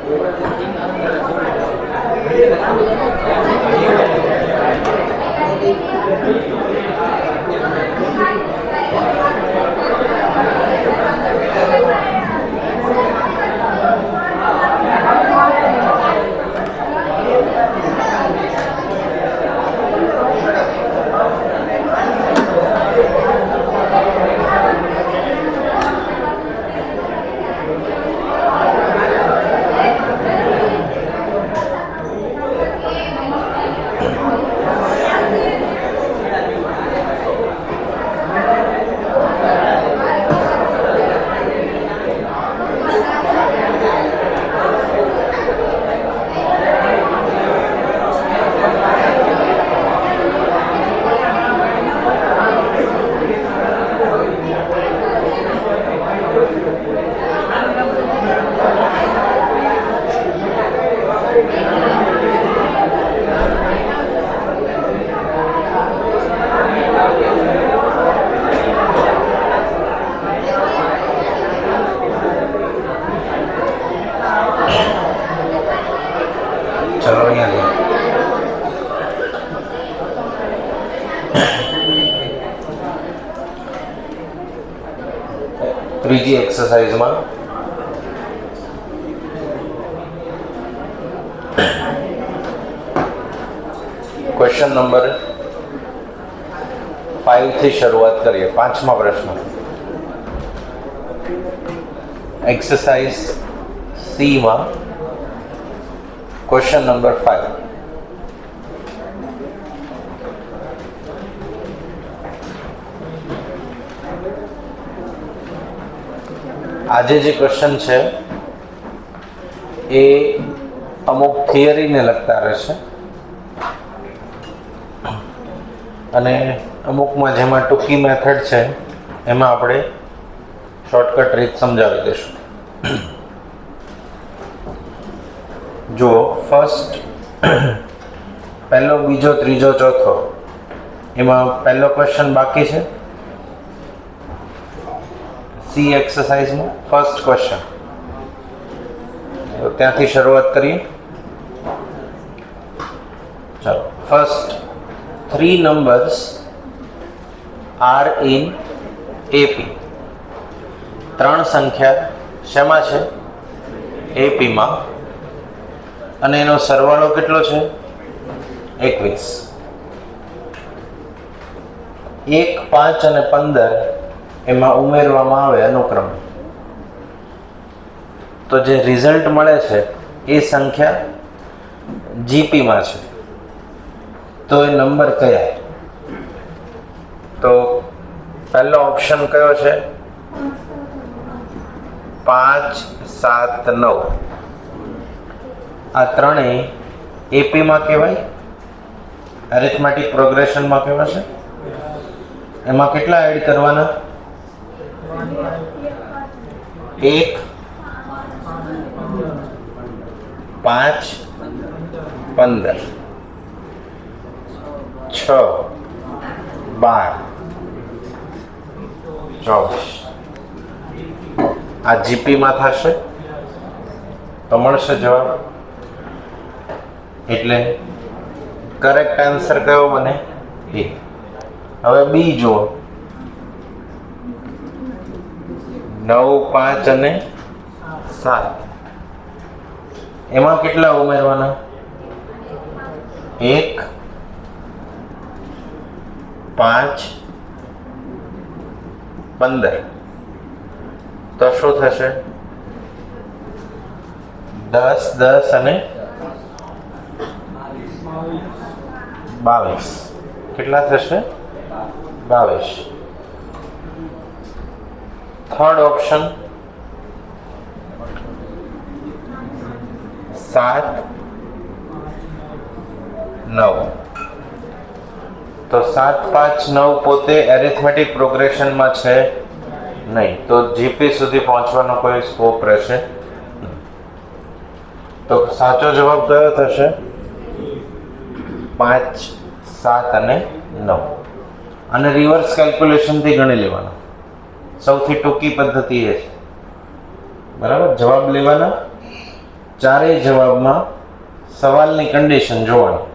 चलो यहाँ ત્રીજી એક્સરસાઇઝમાં ક્વેશ્ચન નંબર 5 થી શરૂઆત કરીએ. પાંચમા પ્રશ્ન, એક્સરસાઇઝ સી માં ક્વેશ્ચન નંબર 5. આજે જે ક્વેશ્ચન છે એ અમુક થિયરીને લગતા રહેશે અને અમુકમાં જેમાં ટૂંકી મેથડ છે એમાં આપણે શોર્ટકટ રીત સમજાવી દઈશું. જો ફર્સ્ટ પહેલો, બીજો, ત્રીજો, ચોથો એમાં પહેલો ક્વેશ્ચન બાકી છે સી એક્સરસાઇઝમાં. ફર્સ્ટ ક્વેશ્ચન, તો ત્યાંથી શરૂઆત કરીએ. ચાલો, first 3 numbers are in AP. 3 સંખ્યા શેમાં છે? AP માં. અને એનો સરવાળો કેટલો છે? 21. 1, 5 અને 15 એમાં ઉમેરવામાં આવે અનુક્રમ, તો જે રિઝલ્ટ મળે છે એ સંખ્યા જીપી માં છે. તો એ નંબર કયા? તો પહેલો ઓપ્શન કયો છે? 5, 7, 9. આ ત્રણેય એપી માં કહેવાય, એરિથમેટિક પ્રોગ્રેશનમાં કહેવાશે. એમાં કેટલા એડ કરવાના? 1, 5, 15, 6, 12, 24. આ જીપી માં થશે તો મળશે જવાબ. એટલે કરેક્ટ આન્સર કયો બને? એ. હવે બી જુઓ, 9, 5 અને 7 એમાં કેટલા ઉમેરવાના? 1, 5, 15. તો શું થશે? 10, 10 અને 22. કેટલા થશે? 22. Third option 7, 9. તો 7, 5, 9 પોતે એરિથમેટિક પ્રોગ્રેશનમાં છે નહીં, તો જીપી સુધી પહોંચવાનો કોઈ સ્કોપ રહેશે. તો સાચો જવાબ કયો થશે? 5, 7 અને 9. અને રિવર્સ કેલ્ક્યુલેશનથી ગણી લેવાનો. સૌથી ટૂંકી પદ્ધતિ એ છે. બરાબર, જવાબ લેવાના ચારેય જવાબમાં સવાલની કન્ડિશન જોવાની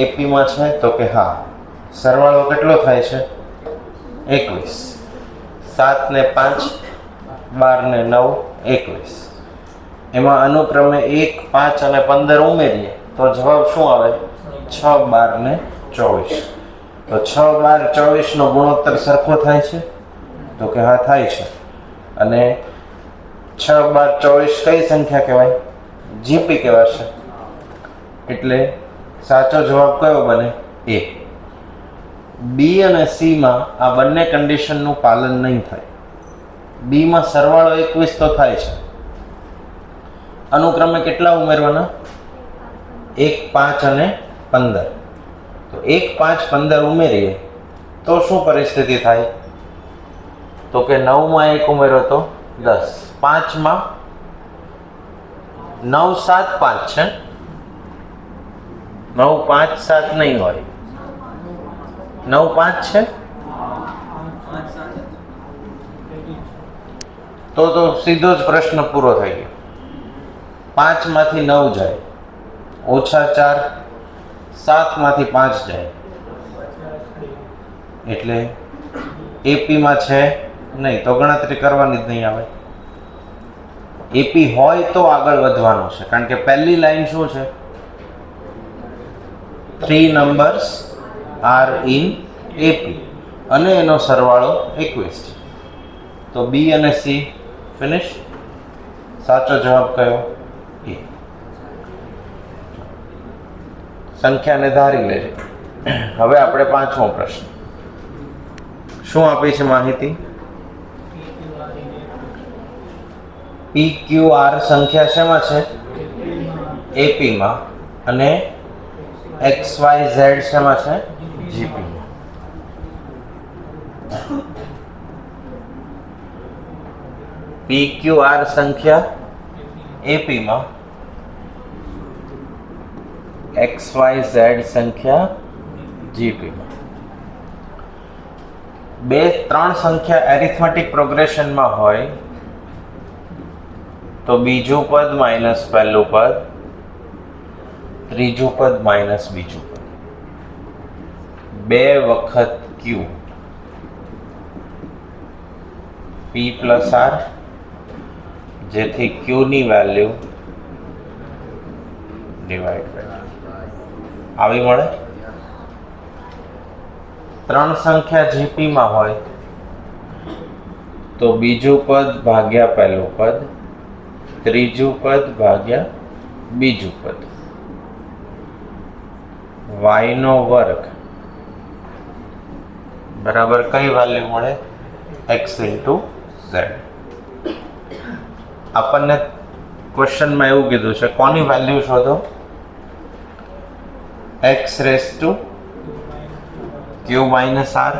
એપીમાં છે તો કે હા સરવાળો કેટલો થાય છે 21 7 ને 5 12 ને 9 21 એમાં અનુક્રમે 1 5 અને 15 ઉમેરીએ તો જવાબ શું આવે 6 12 ને 24 તો 6 12 24 નો ગુણોત્તર સરખો થાય છે તો કે હા થાય છે અને 6 12 24 કઈ સંખ્યા કહેવાય જીપી કહેવાશે એટલે સાચો જવાબ કયો બને એ બી અને સી માં આ બંને કન્ડિશનનું પાલન નહીં થાય બી માં સરવાળો 21 તો થાય છે અનુક્રમે કેટલા ઉમેરવાના 1 5 અને 15 તો 1 5 15 ઉમેરીએ તો શું પરિસ્થિતિ થાય તો કે 9 માં 1 ઉમેરો તો 10 5 માં 9 7 5 છે 9 5 7 નહીં હોય 9 5 છે તો સીધો જ પ્રશ્ન પૂરો થઈ ગયો 5 માંથી 9 જાય -4 7 માંથી 5 જાય એટલે એપી માં છે નહીં તો ગણતરી કરવાની જ નહીં આવે એપી હોય તો આગળ વધવાનું છે કારણ કે પહેલી લાઈન શું છે 3 numbers are in AP અને એનો સરવાળો 21 છે તો બી અને સી ફિનિશ સાચો જવાબ કયો એ સંખ્યાને ધારી લેજે હવે આપણે પાંચમો પ્રશ્ન શું આપી છે માહિતી પી ક્યુ આર સંખ્યા શેમાં છે એપી માં અને એક્સ વાય ઝેડ શેમાં છે જીપી માં પી ક્યુ આર સંખ્યા એપી માં એક્સ વાય ઝેડ સંખ્યા જીપી માં બે ત્રણ સંખ્યા એરિથમેટિક પ્રોગ્રેશનમાં હોય તો બીજું પદ માઇનસ પહેલું પદ ત્રીજું પદ માઇનસ બીજું પદ 2 વખત ક્યુ પી પ્લસ આર જેથી ક્યુ ની વેલ્યુ ડિવાઈડ કરે આવી મળે ત્રણ સંખ્યા જીપી માં હોય તો બીજું પદ ભાગ્યા પહેલું પદ ત્રીજું પદ ભાગ્યા બીજું પદ y નો વર્ગ બરાબર કઈ વેલ્યુ મળે x into z આપણને ક્વેશ્ચનમાં એવું કીધું છે કોની વેલ્યુ શોધો x raised to q minus r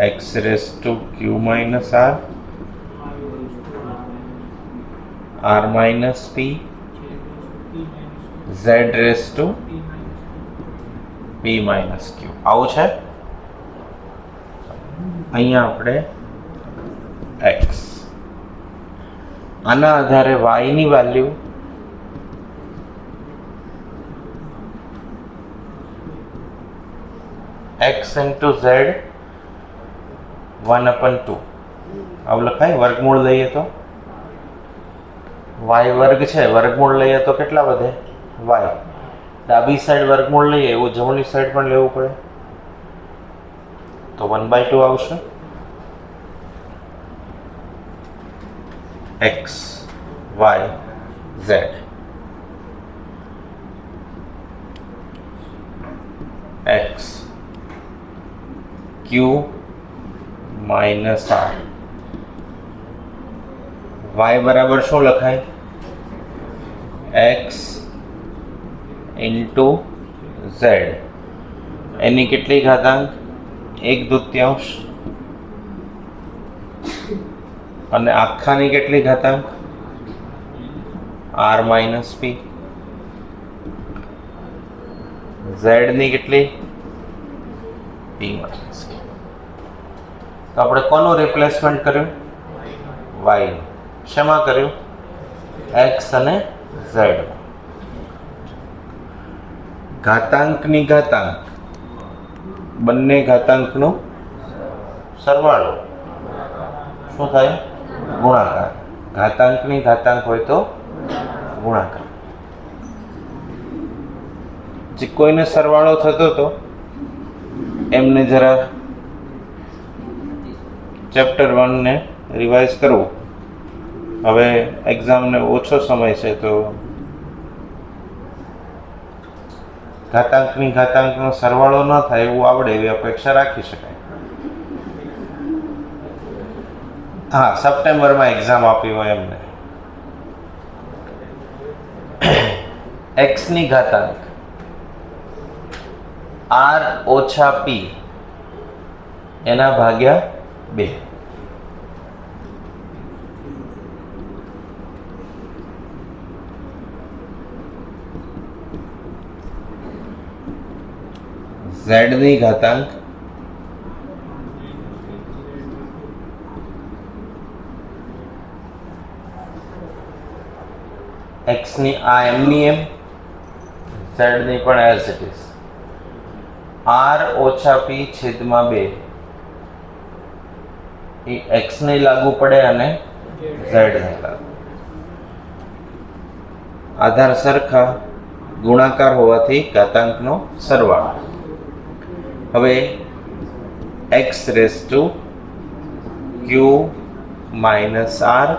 x raised to q minus r r minus p z raised to p minus q આવું છે અહીંયા આપણે x આના આધારે y ની વેલ્યુ x into z 1/2 આવું લખાય વર્ગમૂળ લઈએ તો y વર્ગ છે વર્ગમૂળ લઈએ તો કેટલા વધે y ડાબી સાઈડ વર્ગમૂળ લઈએ એવું જમણી સાઈડ પણ લેવું પડે તો 1/2 આવશે x y z x q minus r y બરાબર શું લખાય x into z એની કેટલી ઘાતાંક 1/2 અને આખાની કેટલી ઘાતાંક r minus p z ની કેટલી p minus q તો આપણે કોનું રિપ્લેસમેન્ટ કર્યું y શેમાં કર્યું? એક્સ અને ઝેડ. ઘાતાંકની ઘાતાંક, બંને ઘાતાંકનો સરવાળો શું થાય? ગુણાકાર. ઘાતાંકની ઘાતાંક હોય તો ગુણાકાર. જે કોઈને સરવાળો થતો હતો એમને જરા ચેપ્ટર 1 ને રિવાઇઝ કરવું. હવે એક્ઝામને ઓછો સમય છે તો ઘાતાંકની ઘાતાંકનો સરવાળો ન થાય એવું આવડે એવી અપેક્ષા રાખી શકાય. હા, સપ્ટેમ્બરમાં એક્ઝામ આપી હોય એમને. એક્સની ઘાતાંક r ઓછા p એના ભાગ્યા 2. z ની ઘાતાંક x ની આ m ની m, z ની પણ એઝ ઇટ ઇઝ. r ઓછા p છેદમાં 2 એ x ને લાગુ પડે અને z ને લાગુ. આધાર સરખા, ગુણાકાર હોવાથી ઘાતાંકનો સરવાળો. હવે x raise to q minus r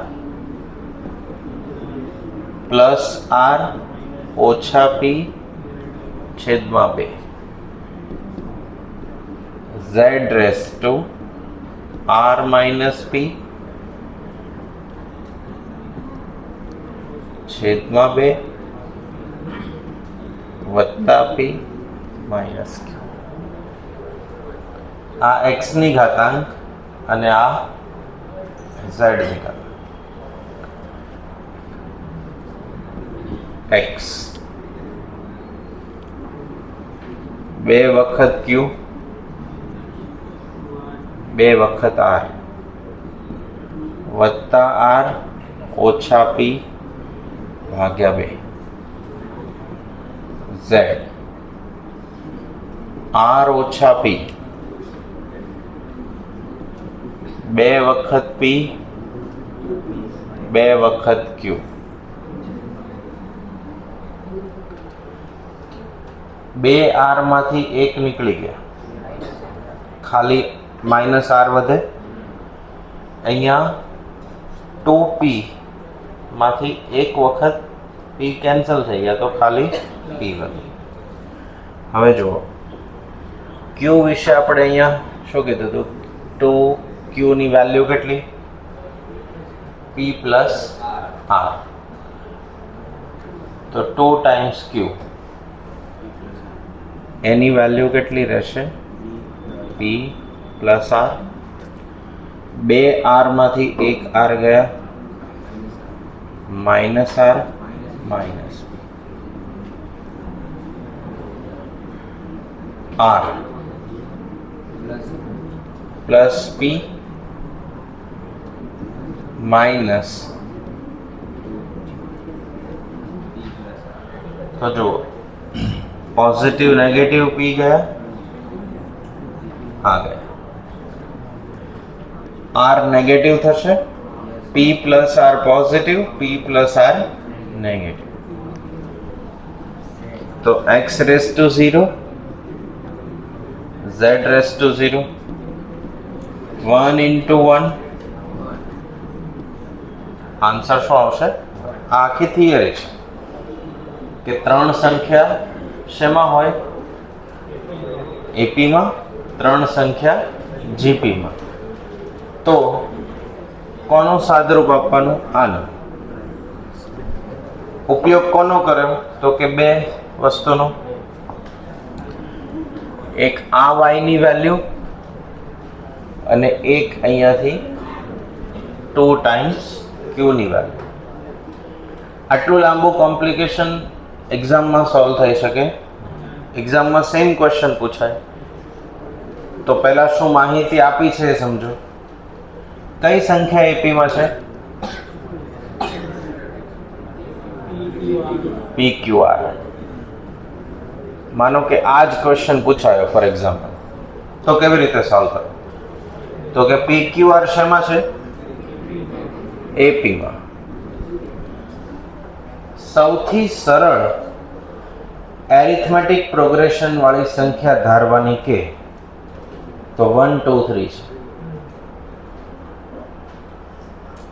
plus r ઓછા p છેદમાં 2. z raise to r minus p છેદમાં 2 વત્તા p માઇનસ q. આ x ની ઘાતાંક અને આ z ની ઘાતાંક. x 2 વખત q 2 વખત r વત્તા r ઓછા p ભાગ્યા 2. z r ઓછા p 2 વખત p 2 વખત q. બે r માંથી એક નીકળી ગયા, ખાલી માઇનસ r વધે. અહીંયા 2p માંથી એક વખત p કેન્સલ થઈ ગયા તો ખાલી p વધે. હવે જુઓ, q વિશે આપણે અહીંયા શું કીધું હતું? 2q ની વેલ્યુ કેટલી? p plus r. તો 2 ટાઈમ્સ q એની વેલ્યુ કેટલી રહેશે? p plus r. 2 r માંથી એક r ગયા, minus r minus r plus p minus. તો જુઓ, પોઝિટિવ નેગેટિવ p ગયા, આ ગયા. r નેગેટિવ થશે, p plus r positive, p plus r negative. તો x raise to 0, z raise to 0, 1 into 1. Answer શું આવશે? આ આખી થિયરી છે કે 3 સંખ્યા શેમાં હોય? એપીમાં, 3 સંખ્યા જીપીમાં. તો કોનું સાદરૂપ આપવાનું? આનું. ઉપયોગ કોનો કર્યો? તો કે 2 વસ્તુનો. એક આ y ની વેલ્યુ અને એક અહીંયાથી 2 ટાઈમ્સ q ની વેલ્યુ. આટલું લાંબુ કોમ્પ્લિકેશન એક્ઝામમાં સોલ્વ થઈ શકે. એક્ઝામમાં સેમ ક્વેશ્ચન પૂછાય. તો પહેલાં શું માહિતી આપી છે એ સમજો. કઈ સંખ્યા એપીમાં છે? PQR. માનો કે આ જ ક્વેશ્ચન પૂછાયો ફોર એક્ઝામ્પલ, તો કેવી રીતે સોલ્વ કરો? તો કે PQR શેમાં છે? AP માં. સૌથી સરળ એરિથમેટિક પ્રોગ્રેશન વાળી સંખ્યા ધારવાની કે તો 1 2 3 છે.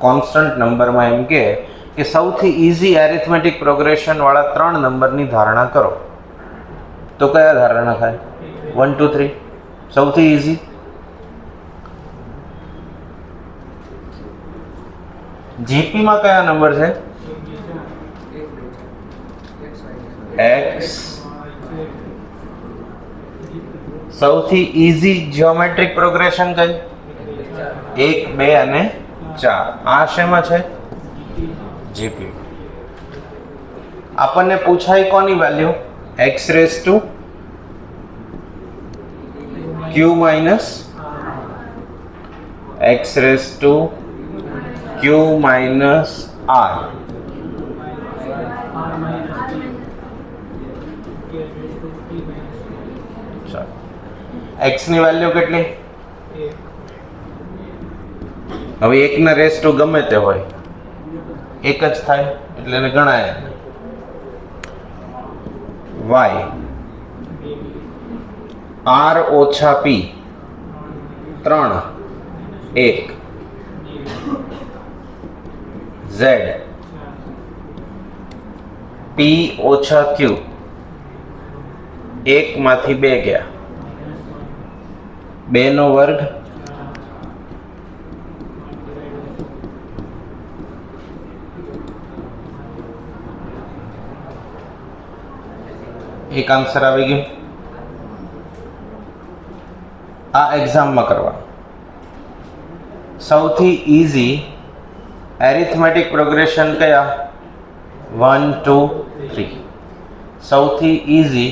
કોન્સ્ટન્ટ નંબરમાં એમ કે સૌથી ઈઝી એરિથમેટિક પ્રોગ્રેશન વાળા 3 નંબરની ધારણા કરો. તો કયા ધારણા થાય? 1 2 3 સૌથી ઈઝી. જીપી માં કયા નંબર છે? x. સૌથી ઈઝી જીઓમેટ્રિક પ્રોગ્રેશન કઈ? 1 2 અને 4. આ શેમાં છે? જીપી. આપણને પૂછાય કોની value? x raise to q minus x raise to q minus r. x ની વેલ્યુ કેટલી? હવે 1 ના રેઝ ટુ ગમે તે હોય, એક જ થાય એટલે એને ગણાય. y r ઓછા p 3 1 z p ઓછા q 1 માંથી 2 ગયા, 2 નો વર્ગ એક આન્સર આવી ગયો. આ એક્ઝામમાં કરવા સૌથી ઈઝી એરિથમેટિક પ્રોગ્રેશન કયા? 1 2 3. સૌથી ઈઝી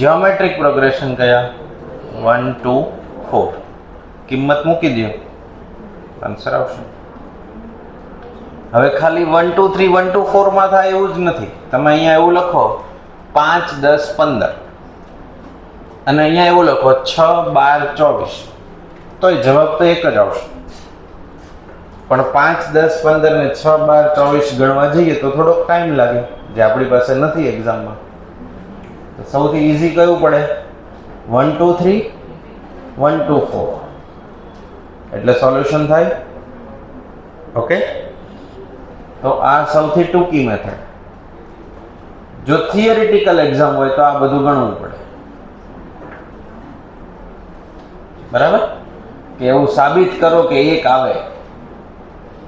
જીઓમેટ્રિક પ્રોગ્રેશન કયા? 1 2 4. કિંમત મૂકી દો, આન્સર આવશે. હવે ખાલી 1 2 3 1 2 4 માં થાય એવું જ નથી. તમે અહીંયા એવું લખો 5 10 15 અને અહીંયા એવું લખો 6 12 24, તોય જવાબ તો એક જ આવશે. પણ 5 10 15 ને 6 12 24 ગણવા જઈએ તો થોડોક ટાઈમ લાગે, જે આપણી પાસે નથી એક્ઝામમાં. તો સૌથી ઈઝી કયું પડે? 1 2 3 1 2 4. એટલે સોલ્યુશન થાય. ઓકે, તો આ સૌથી ટૂંકી મેથડ. જો થિયરિટિકલ એક્ઝામ હોય તો આ બધું ગણવું પડે. બરાબર? કે એવું સાબિત કરો કે 1 આવે,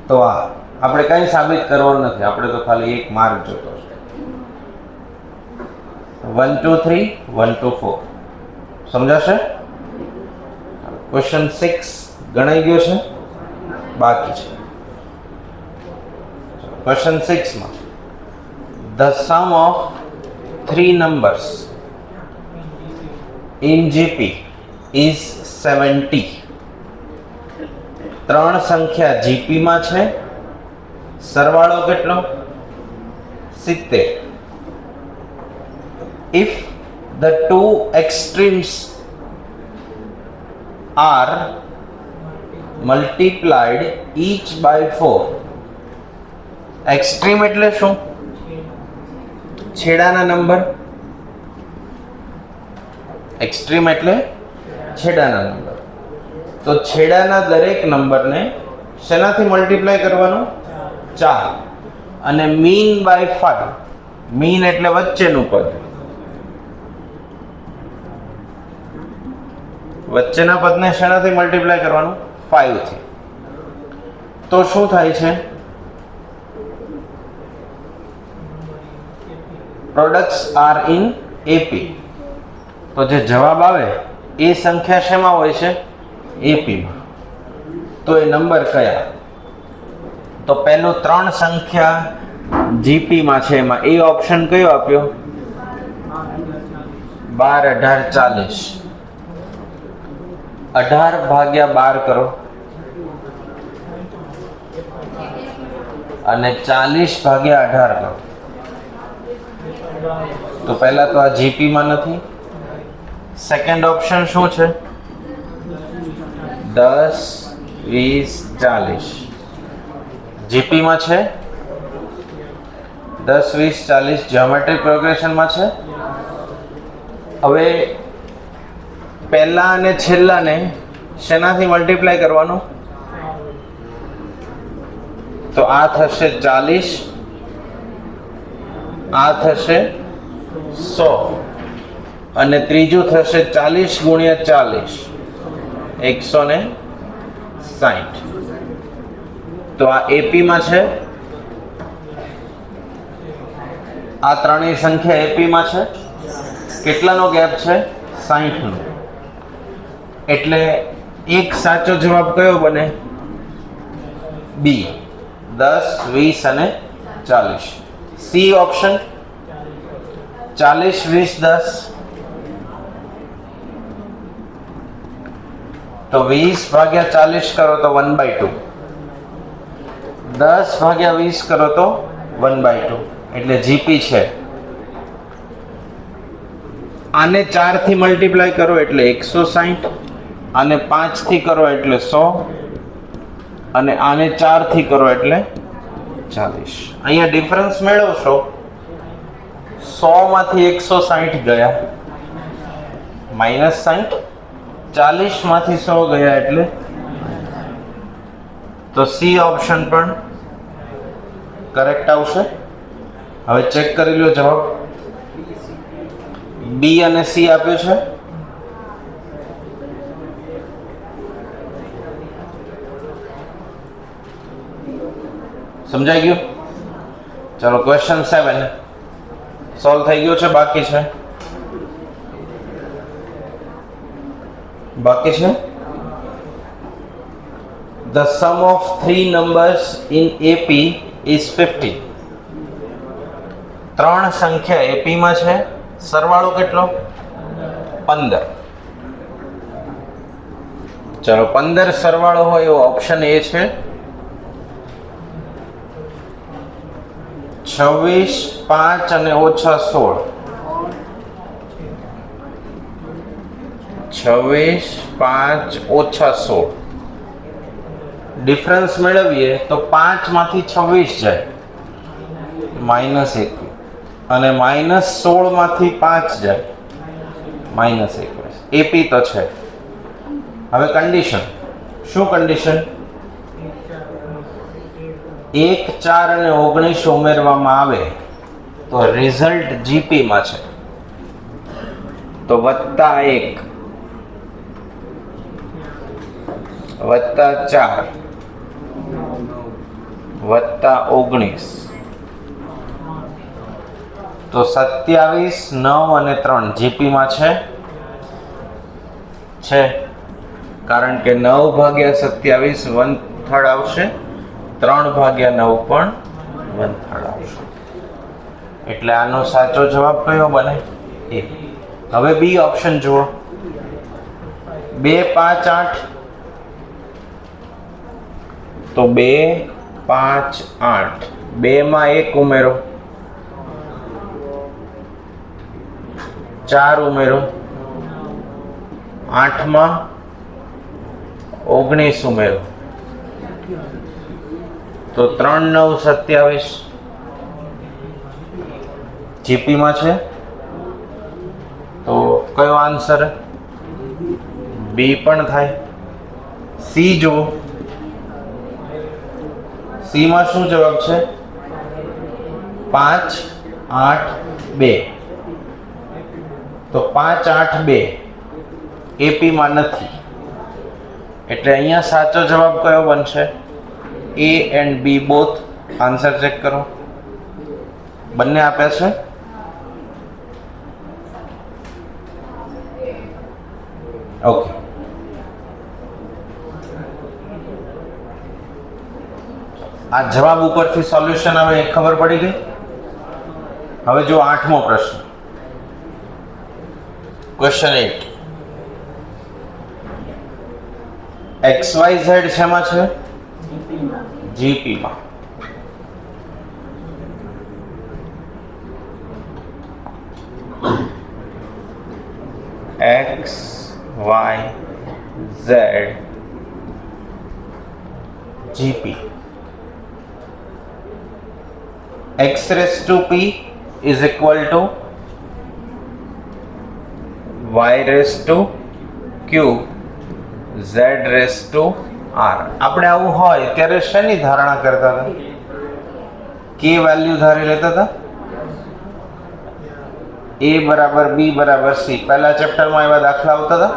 તો આ આપણે કઈ સાબિત કરવાનું નથી, આપણે તો ખાલી એક માર્ક જોતો છે. 1 2 3 1 2 4 સમજાશે? ક્વેશ્ચન 6 ગણાઈ ગયો છે, બાકી છે. ક્વેશ્ચન 6 માં the sum of 3 numbers in GP is 70. 3 સંખ્યા જીપી માં છે, સરવાળો કેટલો? 70. if the two extremes are multiplied each by 4. Extreme એટલે શું? છેડાના નંબર. એક્સ્ટ્રીમ એટલે છેડાના નંબર. તો છેડાના દરેક નંબરને શેનાથી મલ્ટીપ્લાય કરવાનું? 4. અને મીન બાય 5. મીન એટલે વચ્ચેનું પદ. વચ્ચેના પદને શેનાથી મલ્ટીપ્લાય કરવાનું? 5 થી. તો શું થાય છે? Products are in AP. તો જે જવાબ આવે એ સંખ્યા શેમાં હોય છે? એપીમાં. તો એ નંબર કયા? તો પહેલું 3 સંખ્યા જીપીમાં છે, એમાં એ ઓપ્શન કયો આપ્યો? 12 18 40. 18 ભાગ્યા 12 કરો અને 40 ભાગ્યા 18 કરો. તો પહેલા તો આ જીપી માં નથી. સેકન્ડ ઓપ્શન શું છે? 10, 20, 40 જીપી માં છે. 10, 20, 40 જ્યોમેટ્રિક પ્રોગ્રેશન માં છે. હવે પહેલા અને છેલ્લાને શેનાથી મલ્ટીપ્લાય કરવાનું? તો આ થશે 40, આ થશે 100 અને ત્રીજું થશે 40 ગુણ્યા 40 160. તો આ એપી માં છે. આ ત્રણેય સંખ્યા એપી માં છે. કેટલાનો ગેપ છે? 60 નો. એટલે એક સાચો જવાબ કયો બને? બી, 10, 20 અને 40. C option 40, 20, 10. તો 20 ભાગ્યા 40 કરો તો 1/2. 10 ભાગ્યા 20 કરો તો 1/2. એટલે જીપી છે. આને 4 થી મલ્ટીપ્લાય કરો એટલે 160, આને 5 થી કરો એટલે 100 અને આને 4 થી કરો એટલે 40. અહીંયા ડિફરન્સ મેળવશો. 100 માંથી 160 ગયા -60, 40 માંથી 100 ગયા એટલે તો સી ઓપ્શન પણ કરેક્ટ આવશે. હવે ચેક કરી લો જવાબ. બી અને સી આપ્યું છે. સમજાઈ ગયું? ચલો ક્વેશ્ચન 7 સોલ્વ થઈ ગયો છે? બાકી છે? બાકી છે. The sum of 3 numbers in AP is 50. ત્રણ સંખ્યા એપી માં છે. સરવાળો કેટલો? 15. ચલો 15 સરવાળો હોય એવો ઓપ્શન એ છે. 26, 5 અને ઓછા 16. 26, 5 ઓછા 16. ડિફરન્સ મેળવીએ તો 5 માંથી 26 જાય -21 અને -16 માંથી 5 જાય -21. એપી તો છે. હવે કન્ડિશન શું? કન્ડિશન 1, 4 અને 19 ઉમેરવામાં આવે તો રિઝલ્ટ જીપી માં છે. તો +1 +4 +19 તો 27, 9 અને 3 જીપી માં છે. કારણ કે 9 ભાગ્યા 27 1/3 આવશે. 3 ભાગ્યા 9 પણ 1/3 આવશે. એટલે આનો સાચો જવાબ કયો બને? એ. હવે બી ઓપ્શન જુઓ. 2, 5, 8. તો 2, 5, 8. 2 માં 1 ઉમેરો, 4 ઉમેરો, 8 માં 19 ઉમેરો તો 3, 9, 27 જીપી માં છે. તો કયો આન્સર? બી પણ થાય. સી જુઓ. સી માં શું જવાબ છે? 5, 8, 2. તો 5, 8, 2 એપી માં નથી. એટલે અહીંયા સાચો જવાબ કયો બનશે? A and B both. Answer check કરો. બંને આપ્યા છે. ઓકે. આ જવાબ ઉપરથી સોલ્યુશન આવે એ ખબર પડી ગઈ. હવે જો 8મો પ્રશ્ન. ક્વેશ્ચન 8. XYZ શેમાં છે? જીપી માં. x y z gp. x raised to p is equal to y raised to q z raised to r. આપણે આવું હોય ત્યારે શેની ધારણા કરતા હતા? કે વેલ્યુ ધારી લેતા હતા. a બરાબર b બરાબર c. પહેલા ચેપ્ટરમાં એવા દાખલા આવતા હતા.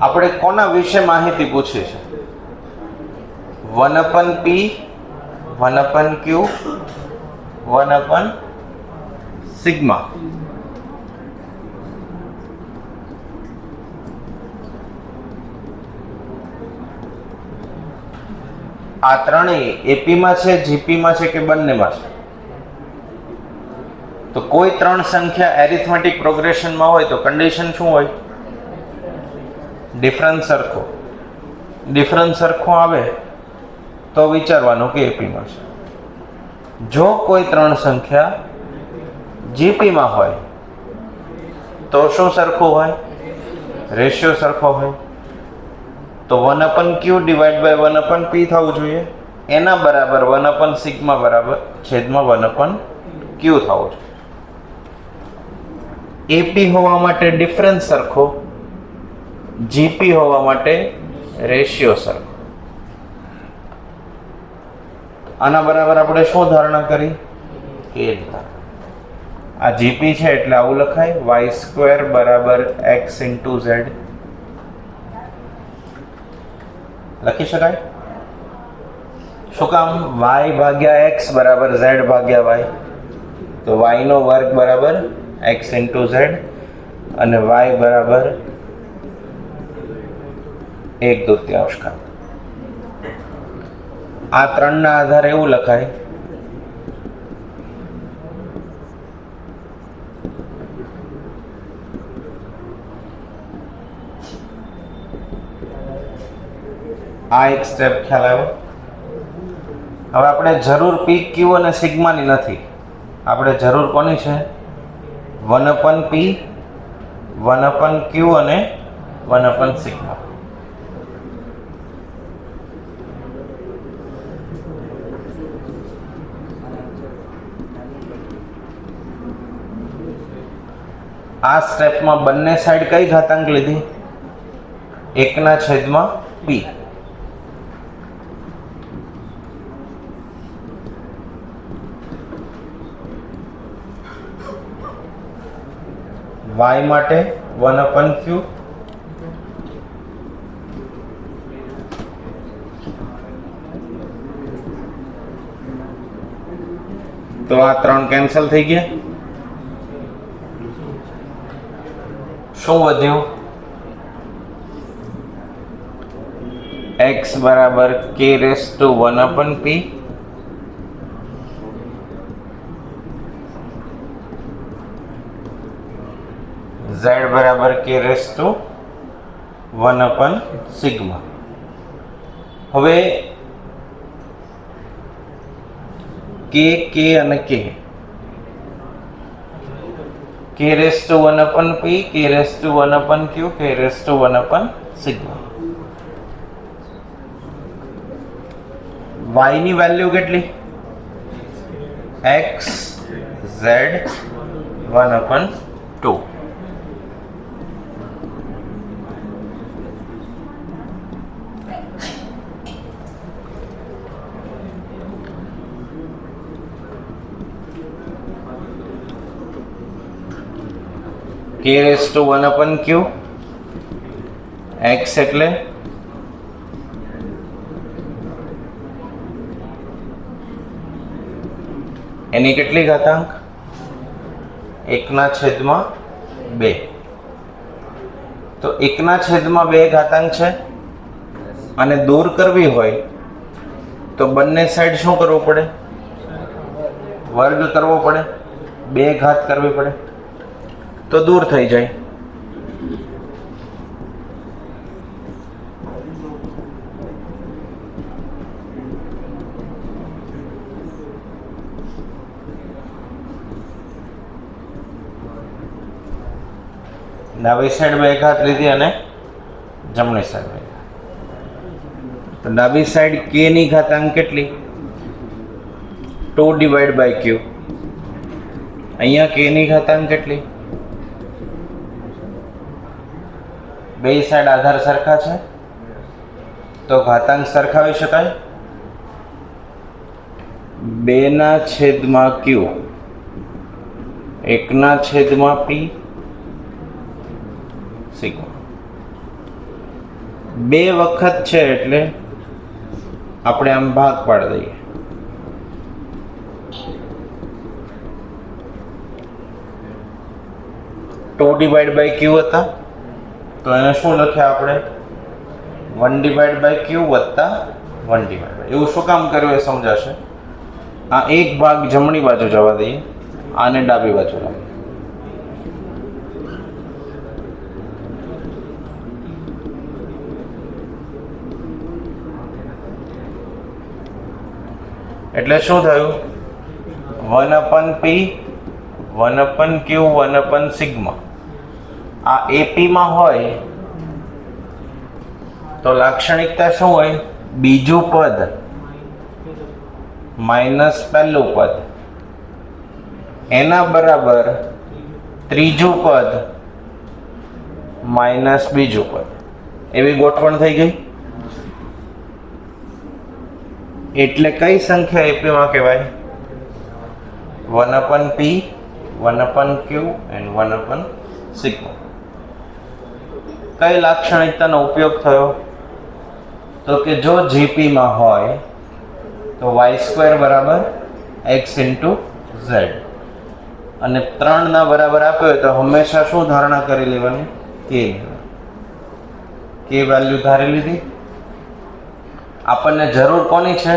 આપણે કોના વિશે માહિતી પૂછી છે? 1/p 1/q 1/σ. આ ત્રણેય એપીમાં છે, જીપીમાં છે કે બંનેમાં છે? તો કોઈ ત્રણ સંખ્યા એરિથમેટિક પ્રોગ્રેશનમાં હોય તો કન્ડિશન શું હોય? ડિફરન્સ સરખો. ડિફરન્સ સરખો આવે તો વિચારવાનું કે એપીમાં છે. જો કોઈ ત્રણ સંખ્યા જીપીમાં હોય તો શું સરખું હોય? રેશિયો સરખો હોય. તો 1/q ડિવાઈડ બાય 1/p થવું જોઈએ. એના બરાબર 1/σ બરાબર છેદમાં 1/q થવું જોઈએ. એપી હોવા માટે ડિફરન્સ સરખો, જીપી હોવા માટે રેશિયો સરખો. આના બરાબર આપણે શું ધારણા કરી? કે આ જીપી છે એટલે આવું લખાય y² બરાબર x ઇન્ટુ z. લખી શકાય. શું કામ? y ભાગ્યા x બરાબર z ભાગ્યા y. તો y નો વર્ગ બરાબર x ઇન્ટુ z અને y બરાબર 1/2. આ ત્રણના આધારે એવું લખાય આ એક સ્ટેપ ખ્યાલ આવ્યો. હવે આપણે જરૂર પી ક્યુ અને સિગ્માની નથી. આપણે જરૂર કોની છે? 1/p 1/q અને 1/σ. આ સ્ટેપમાં બંને સાઈડ કઈ ઘાતાંક લીધી? 1/p. y માટે 1/q તો આ ત્રણ કેન્સલ થઈ ગયા. શું વધ્યું? x બરાબર k raise to 1/p z બરાબર k રેસ ટુ 1/σ. હવે k અને k raise to 1/p k raise to 1/q k raise to 1/σ. y ની વેલ્યુ કેટલી? x z 1/2. k raise to 1/q x એટલે એની કેટલી ઘાતાંક? 1/2. તો 1/2 ઘાતાંક છે અને દૂર કરવી હોય તો બંને સાઈડ શું કરવું પડે? વર્ગ કરવો પડે. 2 ઘાત કરવી પડે તો દૂર થઈ જાય. ડાબી સાઈડ બે ઘાત લીધી અને જમણી સાઈડ બે ઘાત. તો ડાબી સાઈડ k ની ઘાતાંક કેટલી? 2 ડિવાઈડ બાય q. અહીંયા k ની ઘાતાંક કેટલી? બે સાઈડ આધાર સરખા છે તો ઘાતાંક સરખાવી શકાય. 2/q 1/p sigma. બે વખત છે એટલે આપણે આમ ભાગ પાડી દઈએ. ટુ ડિવાઈડ બાય ક્યુ હતા તો એને શું લખ્યા આપણે? 1 ડિવાઈડ બાય ક્યુ વત્તા 1 ડિવાઈડ બાય. એવું શું કામ કર્યું એ સમજાશે. આ એક ભાગ જમણી બાજુ જવા દઈએ, આને ડાબી બાજુ લાવીએ. એટલે શું થયું? 1/p 1/q 1/સિગ્મા. આ AP માં હોય તો લાક્ષણિકતા શું હોય? બીજું પદ માઇનસ પહેલું પદ એના બરાબર ત્રીજું પદ માઇનસ બીજું પદ. એવી ગોઠવણ થઈ ગઈ. એટલે કઈ સંખ્યા AP માં કહેવાય? 1/p 1/q and 1/સિગ્મા. કઈ લાક્ષણિકતાનો ઉપયોગ થયો? તો કે જો GP માં હોય તો y² બરાબર x × z અને 3 ના બરાબર આપ્યો હોય તો હંમેશા શું ધારણા કરી લેવાની? k વેલ્યુ ધારી લીધી. આપણને જરૂર કોની છે?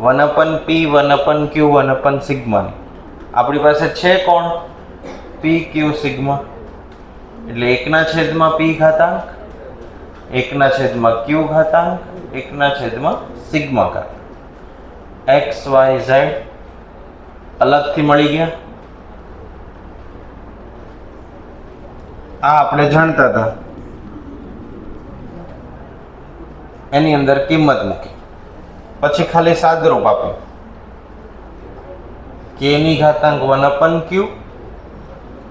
1/p 1/q 1/સિગ્મા. આપણી પાસે છે કોણ? p q sigma. એટલે 1/p ઘાતાંક 1/q ઘાતાંક 1/સિગ્મા ઘાતાંક. x y z અલગથી મળી ગયા. આ આપણે જાણતા હતા. એની અંદર કિંમત મૂકી પછી ખાલી સાદરૂપ આપ્યું. k ની ઘાતાંક 1/q,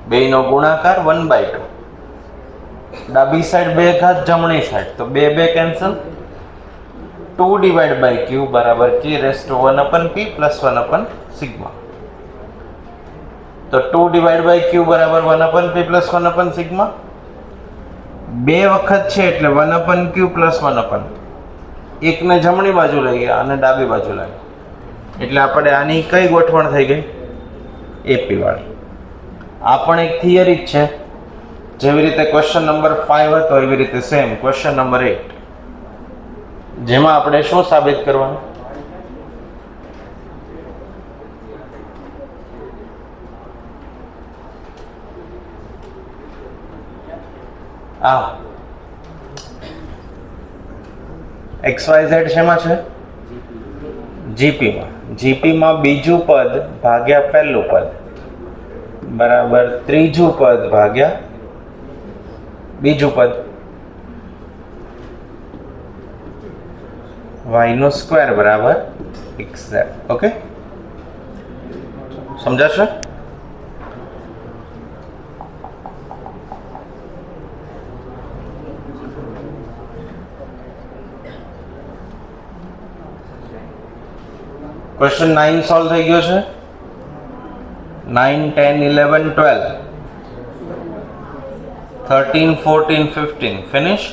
બેયનો ગુણાકાર 1/2. ડાબી સાઈડ બે ઘાત, જમણી સાઈડ તો બે કેન્સલ. 2 ડિવાઈડ બાય q બરાબર k⁻1/p + 1/સિગ્મા. તો 2 ડિવાઈડ બાય q બરાબર 1/p + 1/સિગ્મા. બે વખત છે એટલે 1/q + 1/p. એકને જમણી બાજુ લઈ ગયા અને ડાબી બાજુ લાવી. એટલે આપણે આની કઈ ગોઠવણ થઈ ગઈ? AP વાળી. આ પણ એક થિયરી જ છે. જેવી રીતે ક્વેશ્ચન નંબર 5 હતો એવી રીતે સેમ ક્વેશ્ચન નંબર 8, જેમાં આપણે શું સાબિત કરવાનું? XYZ શેમાં છે? GP માં. GP માં બીજું પદ ભાગ્યા પહેલું પદ બરાબર ત્રીજું પદ ભાગ્યા બીજું પદ. y² બરાબર xz. ઓકે, સમજાશે? ક્વેશ્ચન 9 સોલ્વ થઈ ગયો છે. 9, 10, 11, 12, 13, 14, 15 ફિનિશ.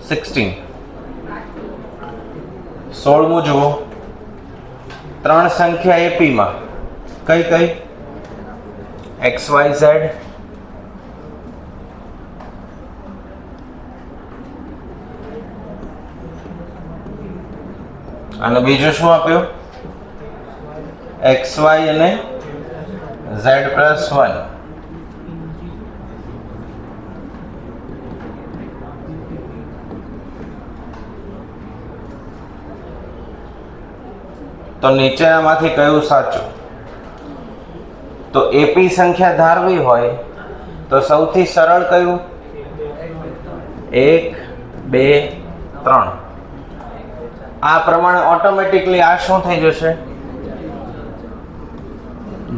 16 16મું જુઓ. ત્રણ સંખ્યા AP માં કઈ કઈ? XYZ અને બીજું શું આપ્યું? XY અને z+1. તો નીચેનામાંથી કયું સાચું? તો AP સંખ્યા ધારવી હોય તો સૌથી સરળ કયું? 1 2 3. આ પ્રમાણે ઓટોમેટિકલી આ શું થઈ જશે?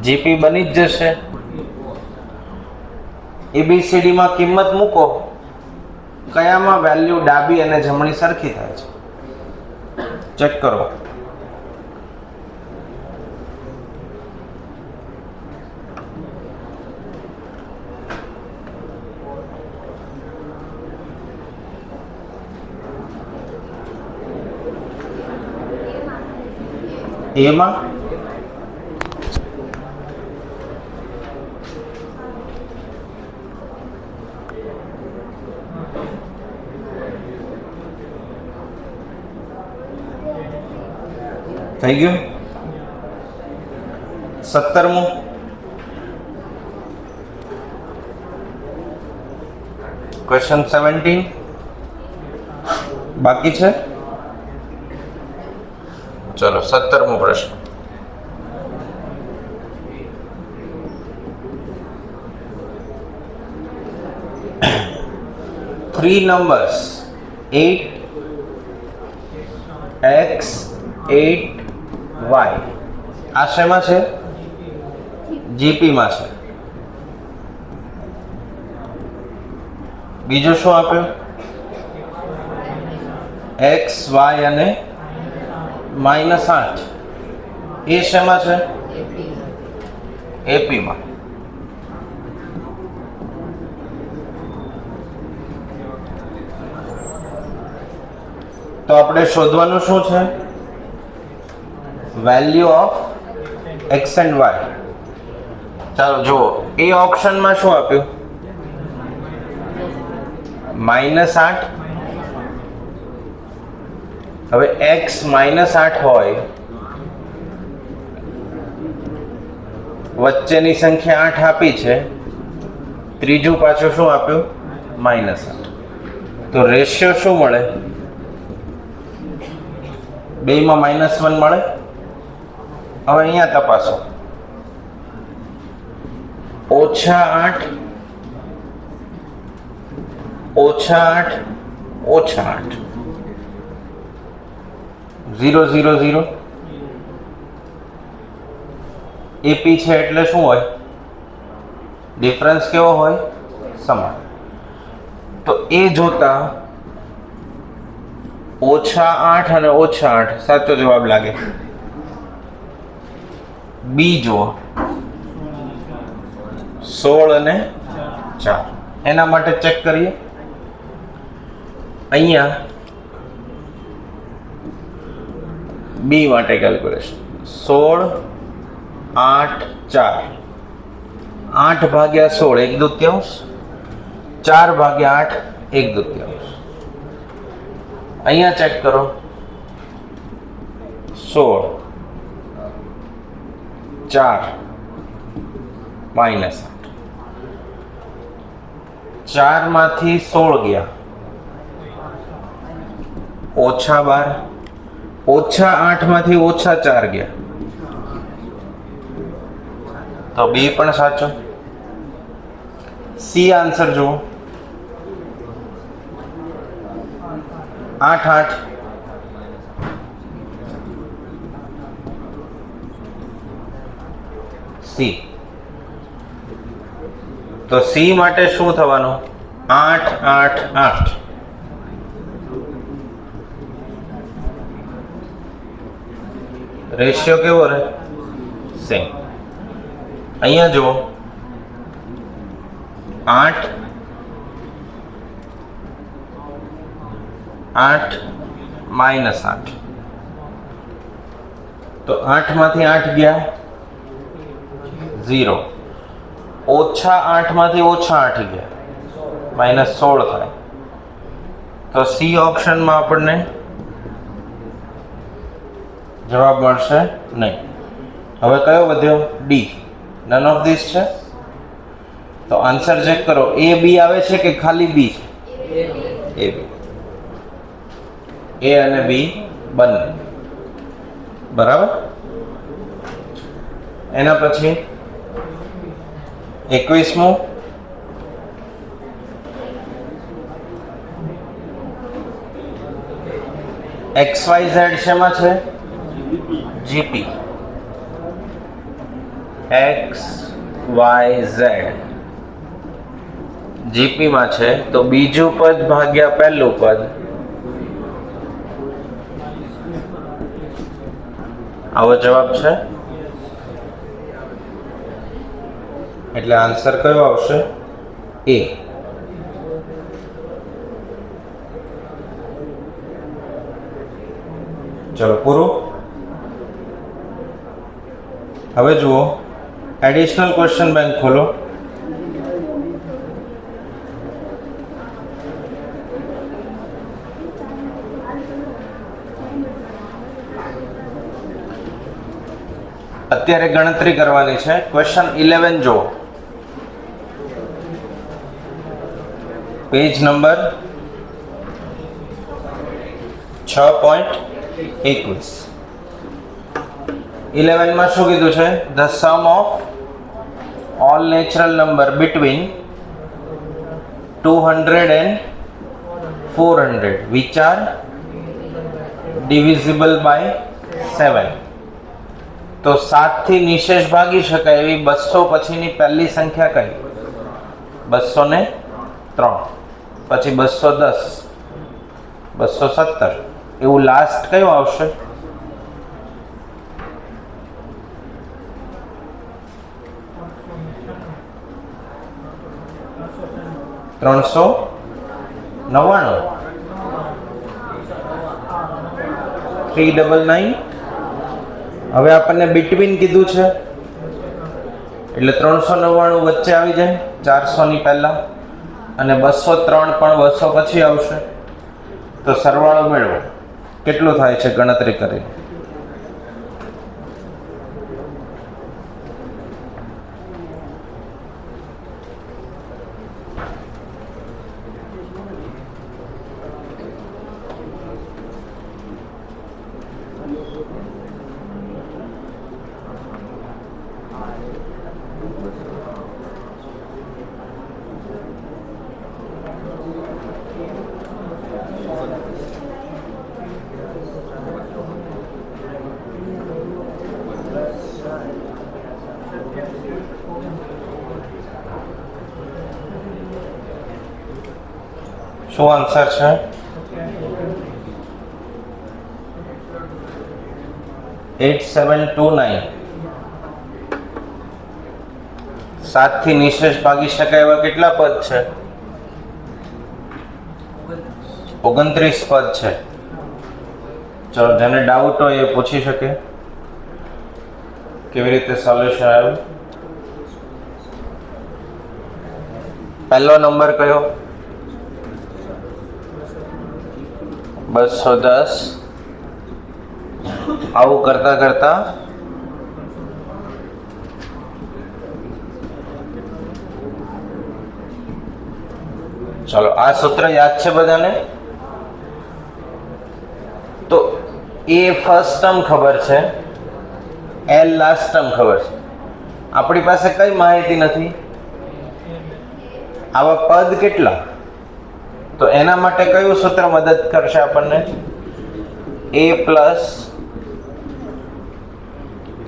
જીપી બની જ જશે. એબીસીડી માં કિંમત મૂકો, કયામાં વેલ્યુ ડાબી અને જમણી સરખી થાય છે? ચેક કરો. એમાં થઈ ગયું. 17મું ક્વેશ્ચન 17 બાકી છે. ચલો 17મો પ્રશ્ન. Three numbers 8 x 8 y આ શેમાં છે? જીપી માં છે. બીજું શું આપ્યું? x y અને -8 એ શેમાં છે? એપી માં. તો આપણે શોધવાનું શું છે? Value of x and y. ચાલો જુઓ, એ ઓપ્શનમાં શું આપ્યું? -8. હવે x -8 હોય, વચ્ચેની સંખ્યા 8 આપી છે, ત્રીજું પાછું શું આપ્યું? -8. તો રેશિયો શું મળે? બેયમાં -1 મળે. હવે અહીંયા તપાસો. -8 -8 -8 0 0 0. એપી છે એટલે શું હોય? ડિફરન્સ કેવો હોય? સમાન. તો એ જોતા -8 અને -8 સાચો જવાબ લાગે. બી જુઓ, 16 અને 4. એના માટે ચેક કરીએ. અહીંયા બી માટે કેલ્ક્યુલેશન 16 8 4. 8 ભાગ્યા 16 1/2. 4 ભાગ્યા 8 1/2. અહીંયા ચેક કરો. 16 4 -8. 4 માંથી 16 ગયા, -12. -8 માંથી -4 ગયા, તો બી પણ સાચો. સી આન્સર જુઓ. 8 8. સી. તો સી માટે શું થવાનું? 8 8 8. રેશિયો કેવો રહે? સેમ. અહીંયા જુઓ, 8 8 -8. તો 8 માંથી 8 ગયા, 0. -8 માંથી -8 ગયા, -16 થાય. તો સી ઓપ્શનમાં આપણને જવાબ મળશે નહીં. હવે કયો વધ્યો? ડી. નન ઓફ ધીસ છે. તો આન્સર ચેક કરો. એ બી આવે છે કે ખાલી બી છે? એ બી. એ અને બી બંને બરાબર. એના પછી 21મું XYZ શેમાં છે? GP. XYZ GP માં છે, તો બીજું પદ ભાગ્યા પહેલું પદ, આવો જવાબ છે. એટલે આન્સર કયો આવશે? A. ચલો પૂરું. હવે જુઓ, એડિશનલ ક્વેશ્ચન બેંક ખોલો. અત્યારે ગણતરી કરવાની છે. ક્વેશ્ચન 11 જો, પેજ નંબર 6.21. 11 માં શું કીધું છે? The sum of all natural number between 200 and 400 which are divisible by 7. તો 7 થી નિશેષ ભાગી શકાય એવી 200 પછીની પહેલી સંખ્યા કઈ? 203. પછી 210, 217, એવું લાસ્ટ કયું આવશે? 399. 399. હવે આપણને બિટવીન કીધું છે એટલે 399 વચ્ચે આવી જાય 400 ની પહેલા, અને 203 પણ 200 પછી આવશે. તો સરવાળો મેળવો, કેટલું થાય છે ગણતરી કરી. શું આન્સર છે? 8729. 7 થી નિશેષ ભાગી શકાય એવા કેટલા પદ છે? 29 પદ છે. ચલો, જેને ડાઉટ હોય એ પૂછી શકે કેવી રીતે સોલ્યુશન આવ્યું. પહેલો નંબર કયો? 210. આવું કરતા કરતા ચલો, આ સૂત્ર યાદ છે બધાને? તો એ ફર્સ્ટ ટર્મ ખબર છે, એલ લાસ્ટ ટર્મ ખબર છે. આપણી પાસે કઈ માહિતી નથી. આવા પદ કેટલા? તો એના માટે કયું સૂત્ર મદદ કરશે આપણને? a પ્લસ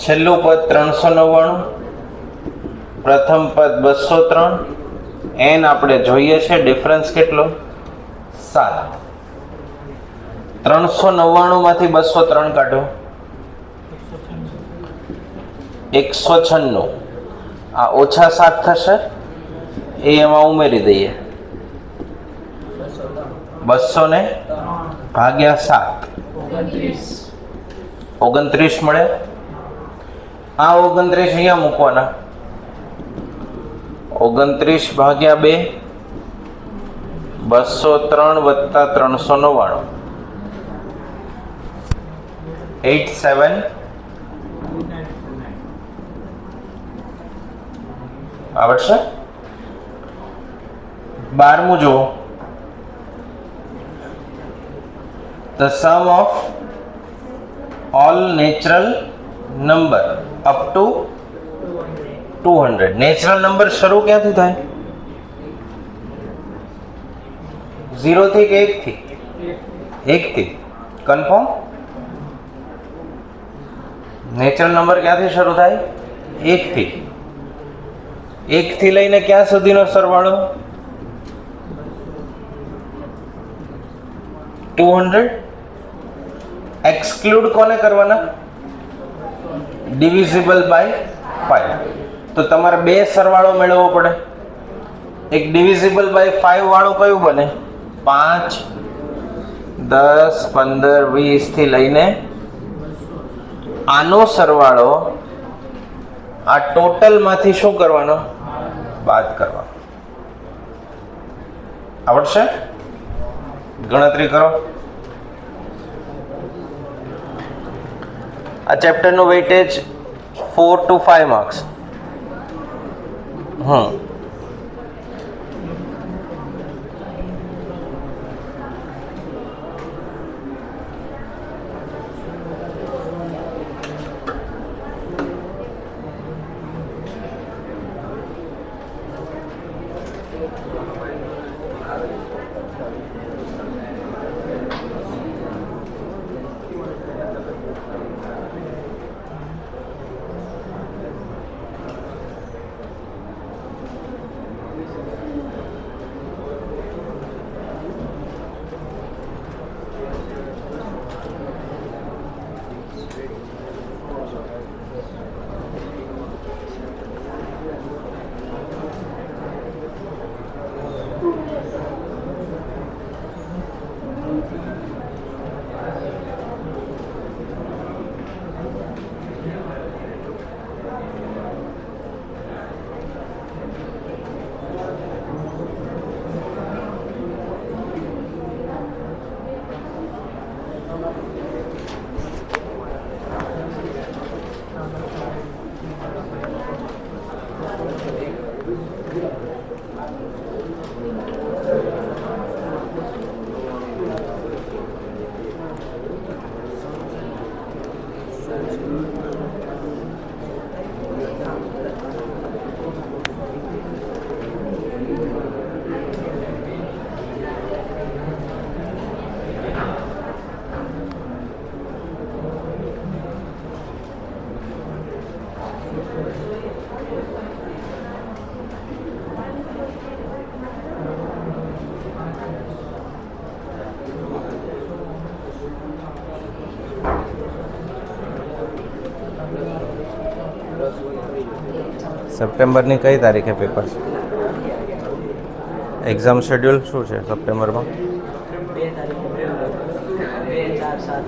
છેલ્લું પદ 399, પ્રથમ પદ 203, n આપણે જોઈએ છે ડિફરન્સ કેટલો? 7. 399 માંથી 203 કાઢો, 196. આ ઓછા 7 થશે, એ એમાં ઉમેરી દઈએ. 200 ને ભાગ્યા 7, 29 મળે. આ 29 અહીંયા મૂકવાના. 29 ભાગ્યા 2, 203 વત્તા 399, 87. આવડશે? 12મું જુઓ. The sum of all natural number up to 200. Natural number શરૂ ક્યાંથી થાય? 0 થી કે 1 થી? 1 થી. કન્ફર્મ? નેચરલ નંબર ક્યાંથી શરૂ થાય? 1 થી. 1 થી લઈને ક્યાં સુધીનો સરવાળો? 200. એક્સક્લુડ કોને કરવાના? Divisible by 5. તો તમારે બે સરવાળો મેળવવો પડે. એક ડિવિઝિબલ બાય 5 વાળું કયું બને? 5, 10, 15, 20 થી લઈને આનો સરવાળો આ ટોટલ માંથી શું કરવાનો? બાદ કરવાનો. આવડશે? ગણતરી કરો. આ ચેપ્ટરનું વેઇટેજ 4 to 5 માર્ક્સ. સપ્ટેમ્બરની કઈ તારીખે પેપર છે? એક્ઝામ શેડ્યુલ શું છે સપ્ટેમ્બરમાં? 2 તારીખે 2, 4, 7.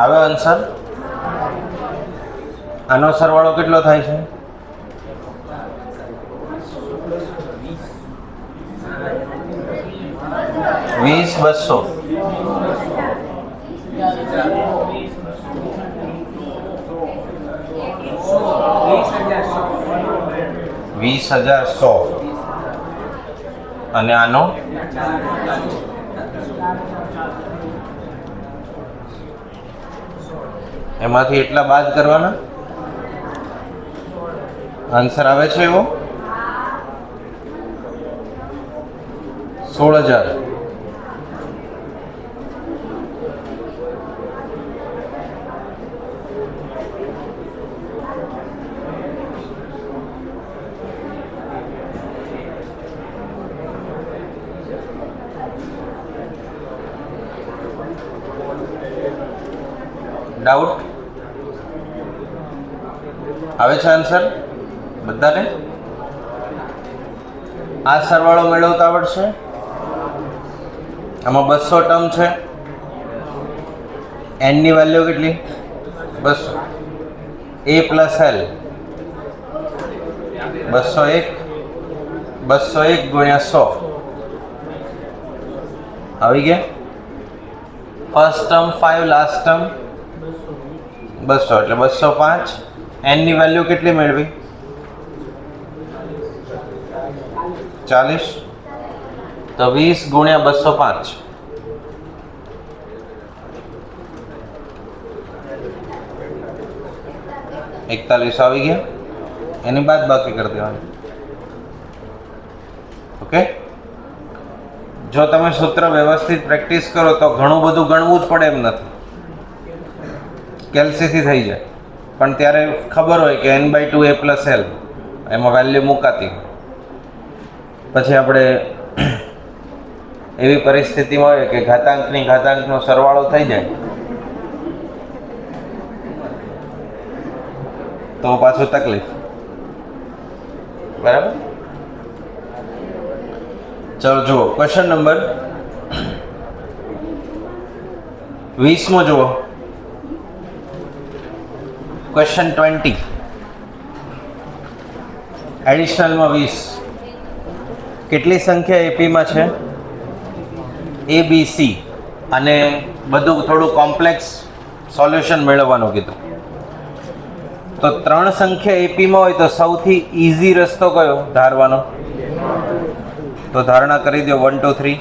આવે આન્સર? આનો સરવાળો કેટલો થાય છે? 20, 200. 20,100. અને આનો? એમાંથી એટલા બાદ કરવાના. આન્સર આવે છે એવો 16,000. ડાઉટ આવે છે આન્સર બધાને? આ સરવાળો મેળવતા આવડશે? આમાં 200 ટર્મ છે. n ની વેલ્યુ કેટલી? 200. a પ્લસ l 201 ગુણ્યા 100 આવી ગયા. ફર્સ્ટ ટર્મ 5, લાસ્ટ ટર્મ 200 એટલે 205. n ની વેલ્યુ કેટલી મેળવી? 40. તો 20 ગુણ્યા 205 41 આવી ગયા. એની બાદ બાકી કરી દેવાની. ઓકે, જો તમે સૂત્ર વ્યવસ્થિત પ્રેક્ટિસ કરો તો ઘણું બધું ગણવું જ પડે એમ નથી, કેલ્સીથી થઈ જાય. પણ ત્યારે ખબર હોય કે n/2 a + l એમાં વેલ્યુ મુકાતી. પછી આપણે એવી પરિસ્થિતિમાં હોય કે ઘાતાંકની ઘાતાંકનો સરવાળો થઈ જાય તો પાછું તકલીફ. બરાબર. ચલો જુઓ ક્વેશ્ચન નંબર 20 જુઓ. ક્વેશ્ચન 20 એડિશનલમાં 20. કેટલી સંખ્યા એપીમાં છે? ABC. અને બધું થોડું કોમ્પ્લેક્સ સોલ્યુશન મેળવવાનું કીધું. તો 3 સંખ્યા એપીમાં હોય તો સૌથી ઈઝી રસ્તો કયો ધારવાનો? તો ધારણા કરી દો 1 2 3.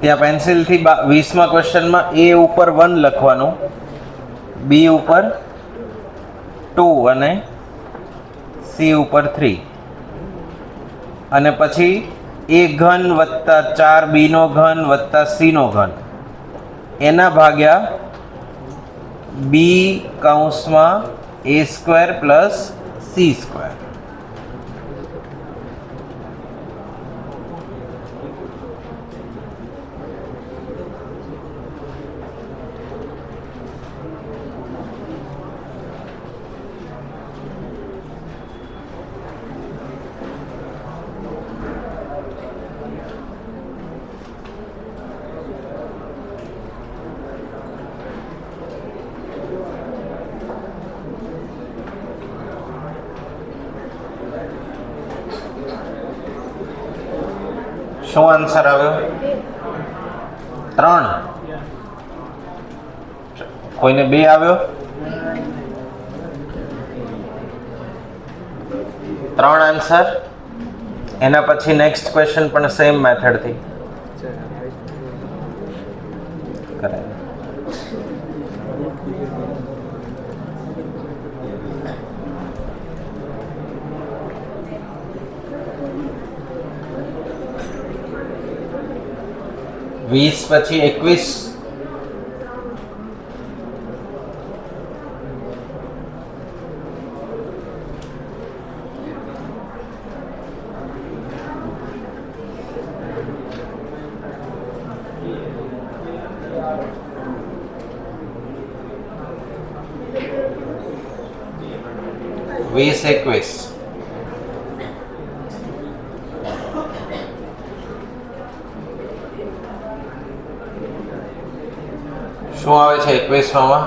ત્યાં પેન્સિલથી 20માં ક્વેશ્ચનમાં A ઉપર 1 લખવાનું, B ઉપર 2 અને C ઉપર 3. અને પછી A ઘન વત્તા 4B નો ઘન વત્તા C નો ઘન એના ભાગ્યા B કૌંસમાં A² પ્લસ C². શું આન્સર આવ્યો? 3. કોઈને 2 આવ્યો? 3 આન્સર. એના પછી નેક્સ્ટ ક્વેશ્ચન પણ સેમ મેથડથી કરાય. વીસ પછી 21. વીસ 21. શું આવે છે 21માં?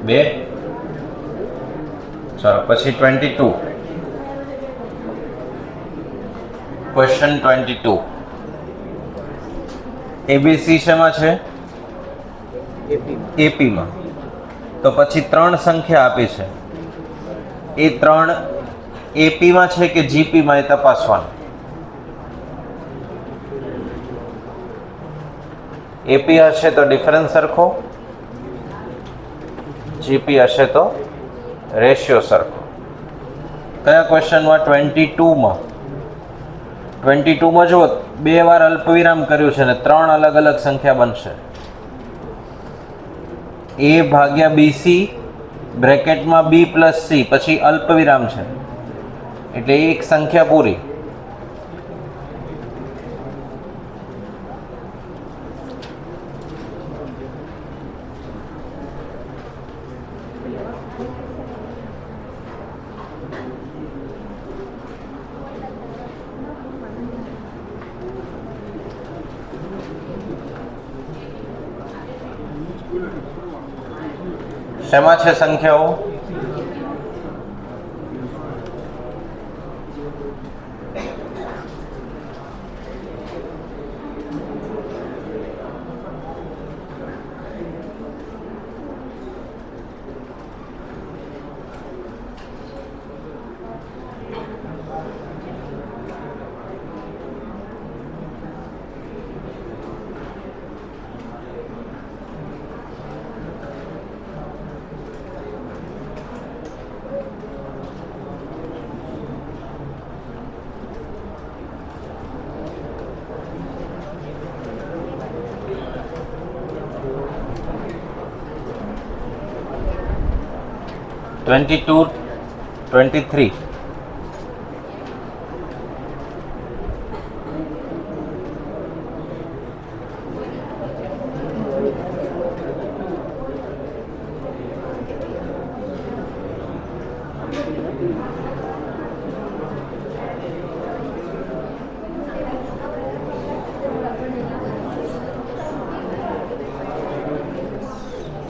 બે. ચાલો પછી 22. ક્વેશ્ચન 22. એબીસી શેમાં છે? એપીમાં. તો પછી 3 સંખ્યા આપી છે. એ 3 એપીમાં છે કે જીપીમાં એ તપાસવાનું. એપી હશે તો ડિફરન્સ સરખો, જીપી હશે તો રેશિયો સરખો. કયા ક્વેશ્ચનમાં? 22માં. 22માં જુઓ 2 વાર અલ્પવિરામ કર્યું છે ને 3 અલગ અલગ સંખ્યા બનશે. A ભાગ્યા BC બ્રેકેટમાં B પ્લસ C પછી અલ્પવિરામ છે એટલે એક સંખ્યા પૂરી. શેમાં છે સંખ્યાઓ? $22, $23.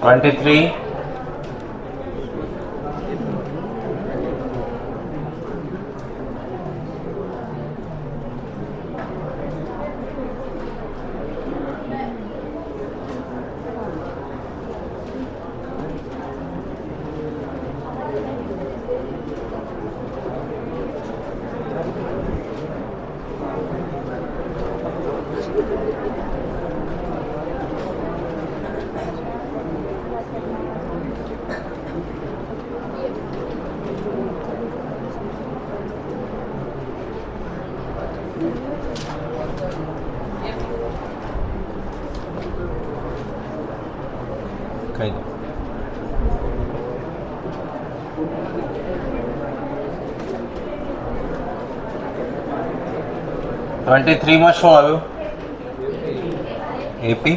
$23. કહી દો. $23 શું આવ્યું? એપી.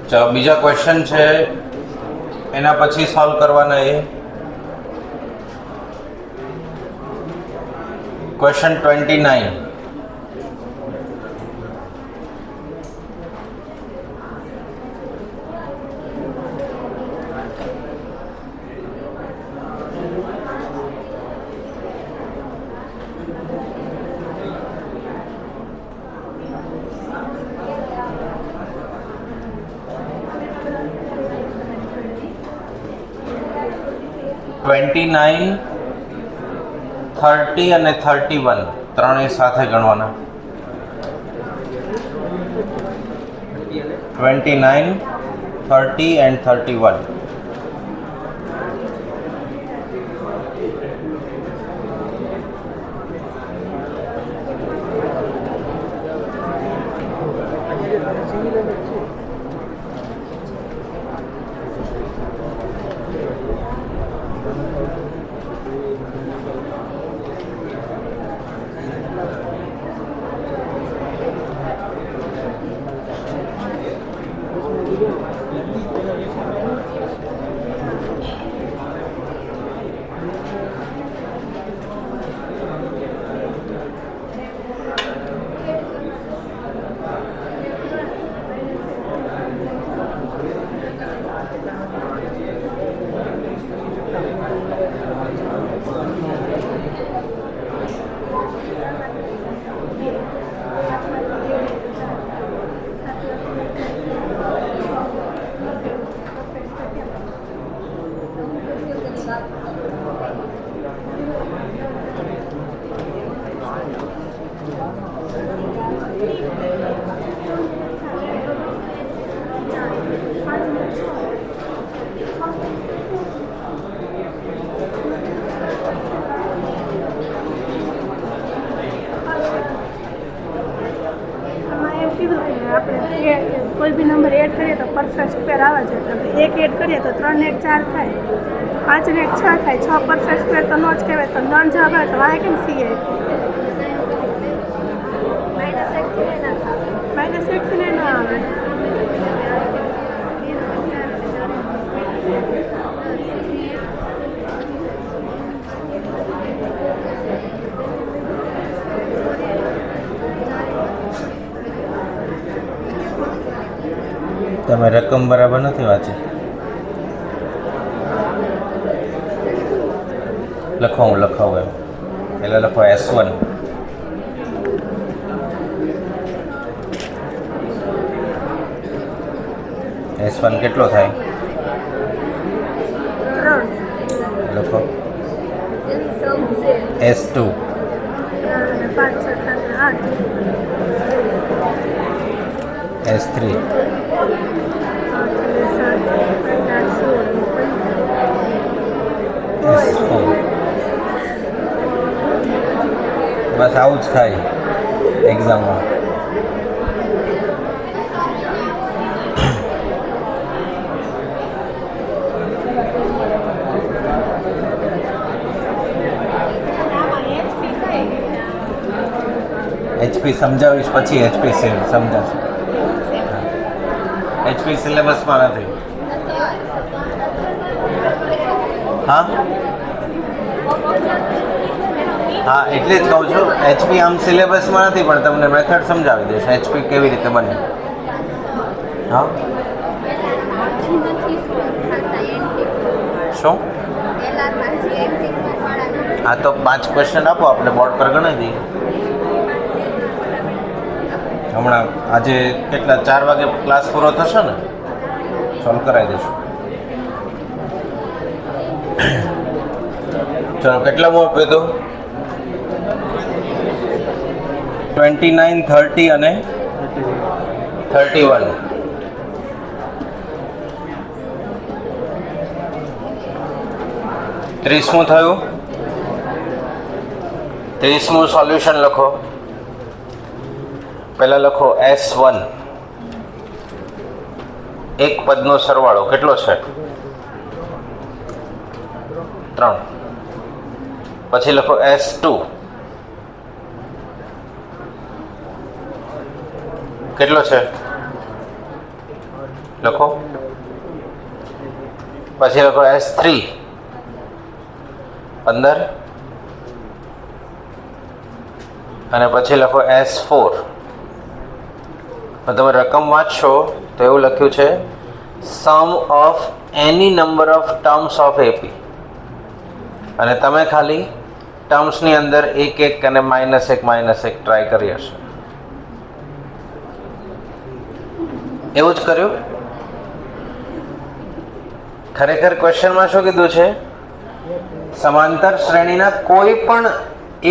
ચાલો બીજા ક્વેશ્ચન છે એના પછી સોલ્વ કરવાના. એ ક્વેશ્ચન 29. $29, $30 અને $31 ત્રણેય સાથે ગણવાના. 29, 30 and 31. આપણે કોઈ બી નંબર એડ કરીએ તો પરફેક્ટ સ્ક્વેર આવે છે. એક એડ કરીએ તો 3 ને 1 4 થાય, 5 ને 1 6 થાય. 6 પરફેક્ટ સ્ક્વેર તો નો જ કહેવાય. તો નન જવાબ આવે તો વાય કેમ સી માઇનસ 1 થી ના આવે. તો તમે રકમ બરાબર નથી વાંચી. લખો, હું લખાવું એમ. એટલે લખો S1. S1 કેટલો થાય? 3 લખો. S2 અને 5 6 7 8 S3 S4. બસ આવું જ થાય એક્ઝામમાં. HP સમજાવીશ પછી HP સમજાશે. HP સિલેબસમાં નથી. હા હા, એટલે જ કહું છું HP આમ સિલેબસમાં નથી, પણ તમને મેથડ સમજાવી દઈશ HP કેવી રીતે બને. હા શું? હા તો 5 ક્વેશ્ચન આપો, આપણે બોર્ડ પર ગણાવી દઈએ. હમણાં આજે કેટલા 4 વાગે ક્લાસ પૂરો થશે ને, સોલ્વ કરાવી દઈશું. ચલો કેટલા મો આપ્યો તો? 29, 30 અને 31. ત્રીસમું થયું. 30મું સોલ્યુશન લખો. પહેલા લખો S1, એક પદનો સરવાળો કેટલો છે? 3. પછી લખો S2, કેટલો છે? લખો. પછી લખો S3, 15. અને પછી લખો S4. તમે રકમ વાંચશો તો એવું લખ્યું છે sum of any number of terms of AP, અને તમે ખાલી ટર્મ્સની અંદર એક અને -1 ટ્રાય કરી હશે. એવું જ કર્યું. ખરેખર ક્વેશ્ચનમાં શું કીધું છે? સમાંતર શ્રેણીના કોઈ પણ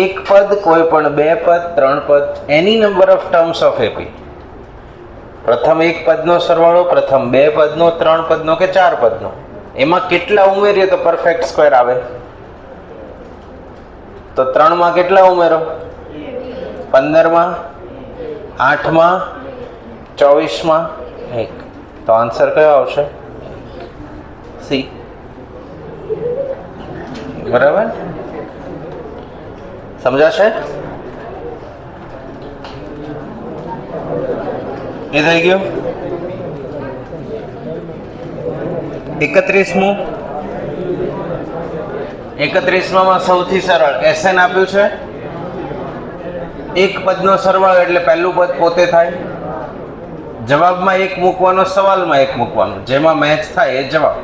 એક પદ, કોઈ પણ 2 પદ, 3 પદ, any number of terms of AP. પ્રથમ એક પદનો સરવાળો, પ્રથમ 2 પદનો, 3 પદનો કે 4 પદનો, એમાં કેટલા ઉમેરીએ તો પરફેક્ટ સ્ક્વેર આવે? તો 3 માં કેટલા ઉમેરો? 15 માં, 8 માં, 24 માં 1. તો આન્સર કયો આવશે? સી. બરાબર? સમજાશે? એ થઈ ગયું. 31માં સૌથી સરળ SN આપ્યું છે. એક પદનો સરવાળો એટલે પહેલું પદ પોતે થાય. જવાબમાં 1 મૂકવાનો, સવાલમાં 1 મૂકવાનો, જેમાં મેચ થાય એ જવાબ.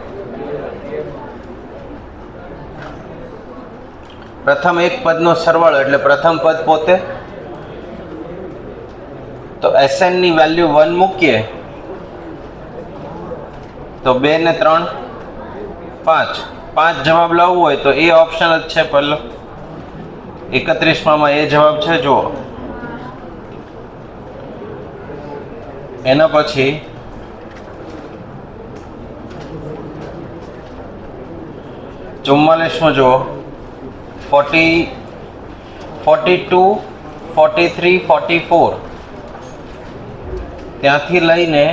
પ્રથમ એક પદનો સરવાળો એટલે પ્રથમ પદ પોતે. તો SN ની વેલ્યુ 1 મૂકીએ તો 2 ને 3 5. 5 જવાબ લાવવો હોય તો એ ઓપ્શન જ છે પહેલો. 31માં એ જવાબ છે. જુઓ, એના પછી ચુમ્માલીસમાં જુઓ, 40, 42, 43, 44, ત્યાંથી લઈને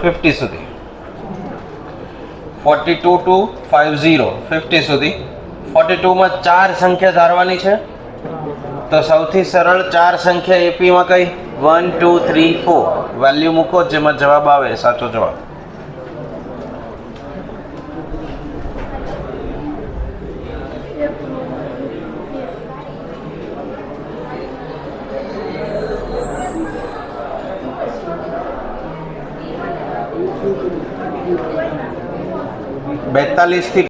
50 સુધી, 42 to 50, 50 સુધી. 42માં 4 સંખ્યા ધારવાની છે. તો સૌથી સરળ 4 સંખ્યા એપીમાં કઈ? 1 2 3 4. વેલ્યુ મૂકો, જેમાં જવાબ આવે સાચો જવાબ. 42 થી